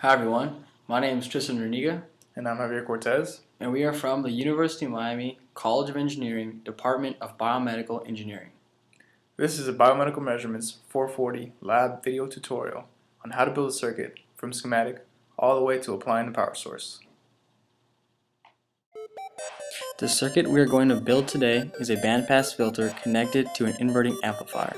Hi everyone, my name is Tristan Reniga, And I'm Javier Cortez. and we are from the University of Miami College of Engineering, Department of Biomedical Engineering. This is a Biomedical Measurements 440 lab video tutorial on how to build a circuit from schematic all the way to applying the power source. The circuit we are going to build today is a bandpass filter connected to an inverting amplifier.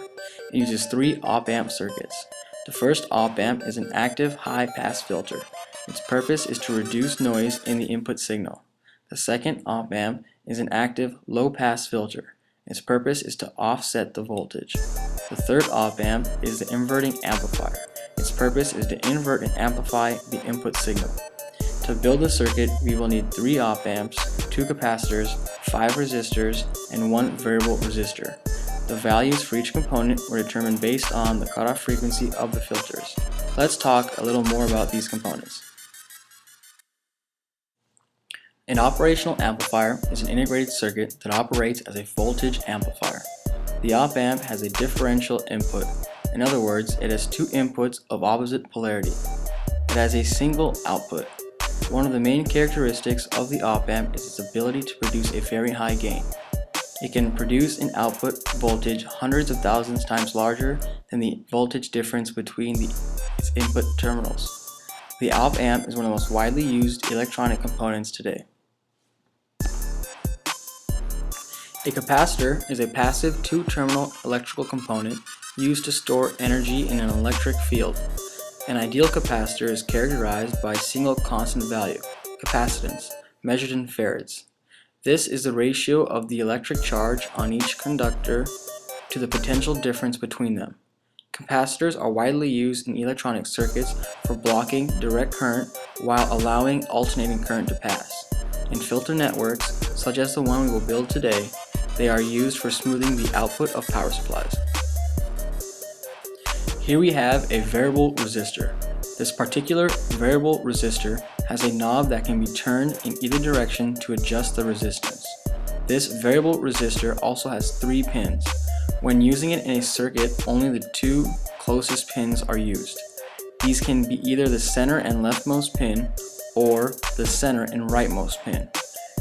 It uses 3 op-amp circuits. The first op-amp is an active high-pass filter. Its purpose is to reduce noise in the input signal. The second op-amp is an active low-pass filter. Its purpose is to offset the voltage. The third op-amp is the inverting amplifier. Its purpose is to invert and amplify the input signal. To build the circuit, we will need 3 op-amps, 2 capacitors, 5 resistors, and 1 variable resistor. The values for each component were determined based on the cutoff frequency of the filters. Let's talk a little more about these components. An operational amplifier is an integrated circuit that operates as a voltage amplifier. The op-amp has a differential input. In other words, it has 2 inputs of opposite polarity. It has a single output. One of the main characteristics of the op-amp is its ability to produce a very high gain. It can produce an output voltage hundreds of thousands times larger than the voltage difference between its input terminals. The op-amp is one of the most widely used electronic components today. A capacitor is a passive 2-terminal electrical component used to store energy in an electric field. An ideal capacitor is characterized by a single constant value, capacitance, measured in farads. This is the ratio of the electric charge on each conductor to the potential difference between them. Capacitors are widely used in electronic circuits for blocking direct current while allowing alternating current to pass. In filter networks, such as the one we will build today, they are used for smoothing the output of power supplies. Here we have a variable resistor. This particular variable resistor has a knob that can be turned in either direction to adjust the resistance. This variable resistor also has 3 pins. When using it in a circuit, only the 2 closest pins are used. These can be either the center and leftmost pin or the center and rightmost pin.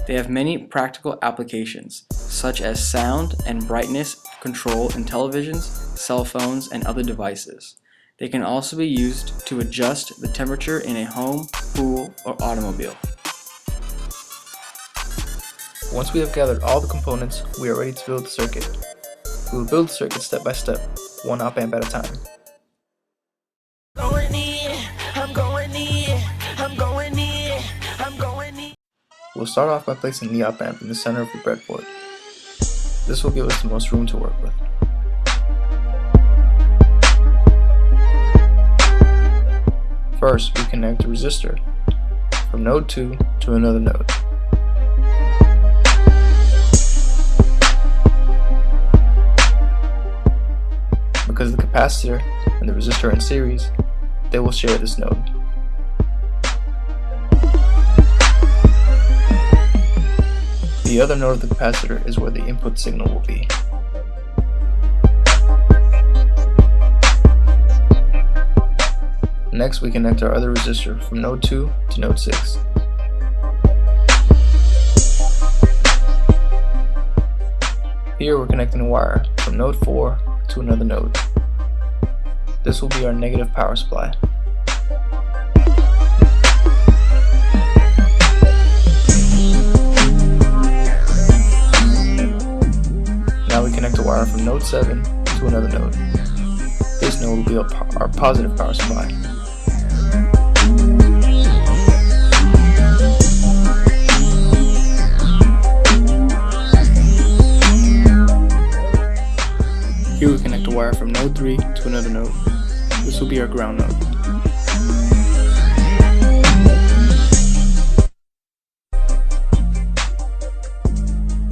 They have many practical applications, such as sound and brightness control in televisions, cell phones, and other devices. They can also be used to adjust the temperature in a home, pool, or automobile. Once we have gathered all the components, we are ready to build the circuit. We will build the circuit step by step, 1 op-amp at a time. We'll start off by placing the op-amp in the center of the breadboard. This will give us the most room to work with. First, we connect the resistor from node 2 to another node. Because the capacitor and the resistor are in series, they will share this node. The other node of the capacitor is where the input signal will be. Next, we connect our other resistor from node 2 to node 6. Here we're connecting a wire from node 4 to another node. This will be our negative power supply. Now we connect a wire from node 7 to another node. This node will be our positive power supply. Here we connect a wire from node 3 to another node. This will be our ground node.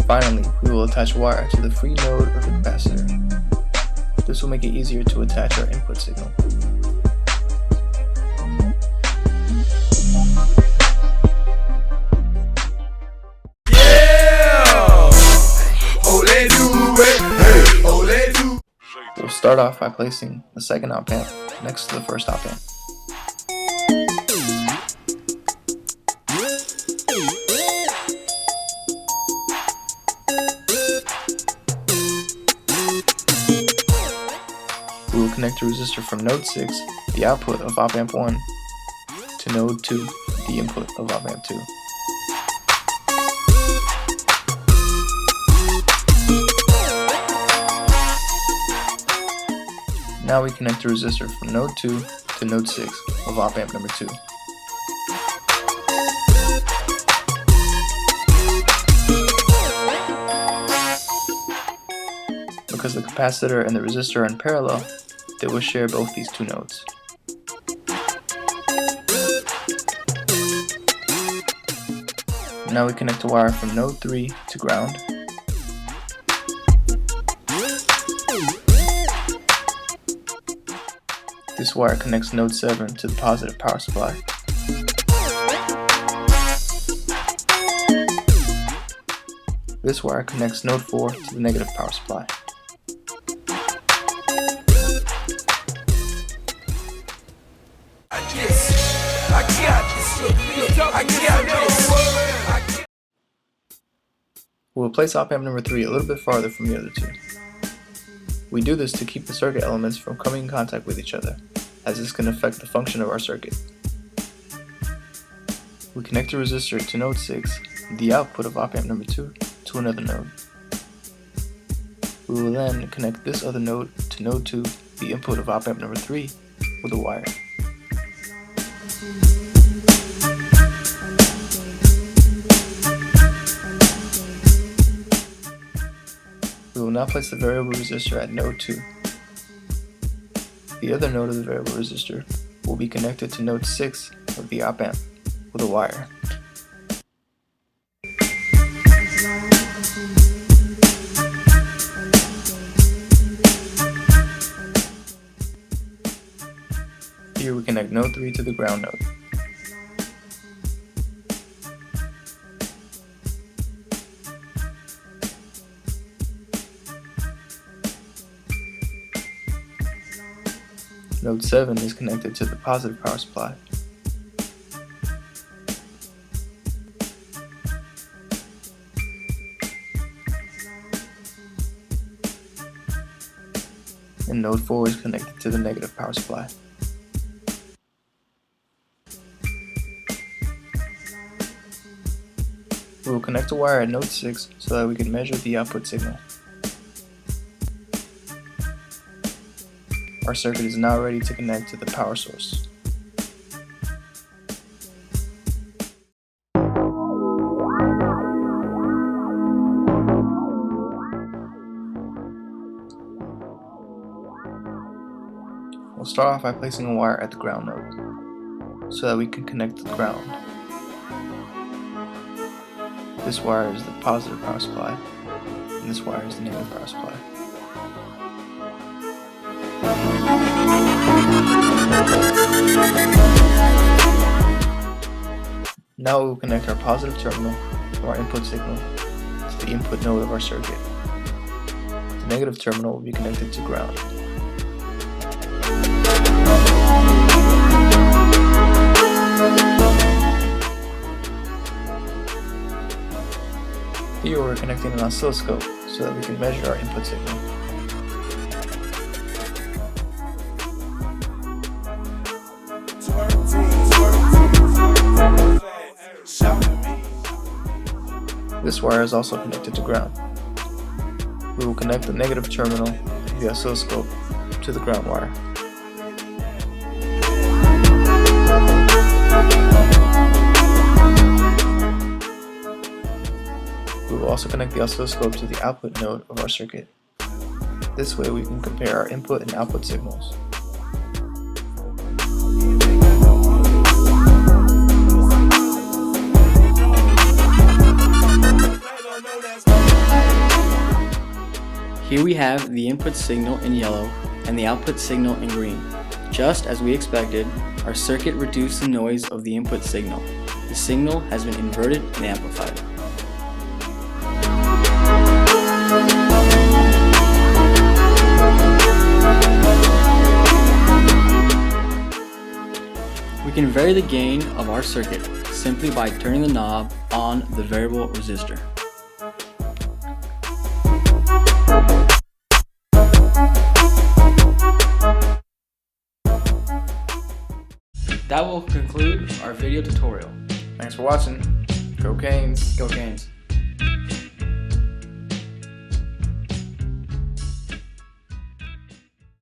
Finally, we will attach a wire to the free node of the capacitor. This will make it easier to attach our input signal. We'll start off by placing the second op-amp next to the first op-amp. We will connect the resistor from node 6, the output of op amp 1, to node 2, the input of op amp 2. Now we connect the resistor from node 2 to node 6 of op amp number 2. Because the capacitor and the resistor are in parallel, they will share both these two nodes. Now we connect a wire from node 3 to ground. This wire connects node 7 to the positive power supply. This wire connects node 4 to the negative power supply. We'll place op amp number 3 a little bit farther from the other two. We do this to keep the circuit elements from coming in contact with each other, as this can affect the function of our circuit. We connect the resistor to node 6, the output of op amp number 2, to another node. We will then connect this other node to node 2, the input of op amp number 3, with a wire. We will now place the variable resistor at node 2. The other node of the variable resistor will be connected to node 6 of the op amp with a wire. Here we connect node 3 to the ground node. Node 7 is connected to the positive power supply. And node 4 is connected to the negative power supply. We will connect a wire at node 6 so that we can measure the output signal. Our circuit is now ready to connect to the power source. We'll start off by placing a wire at the ground node so that we can connect to the ground. This wire is the positive power supply, and this wire is the negative power supply. Now we will connect our positive terminal from our input signal to the input node of our circuit. The negative terminal will be connected to ground. Here we're connecting an oscilloscope so that we can measure our input signal. This wire is also connected to ground. We will connect the negative terminal of the oscilloscope to the ground wire. We will also connect the oscilloscope to the output node of our circuit. This way we can compare our input and output signals. Here we have the input signal in yellow and the output signal in green. Just as we expected, our circuit reduced the noise of the input signal. The signal has been inverted and amplified. We can vary the gain of our circuit simply by turning the knob on the variable resistor. That will conclude our video tutorial. Thanks for watching. Go Canes. Go Canes.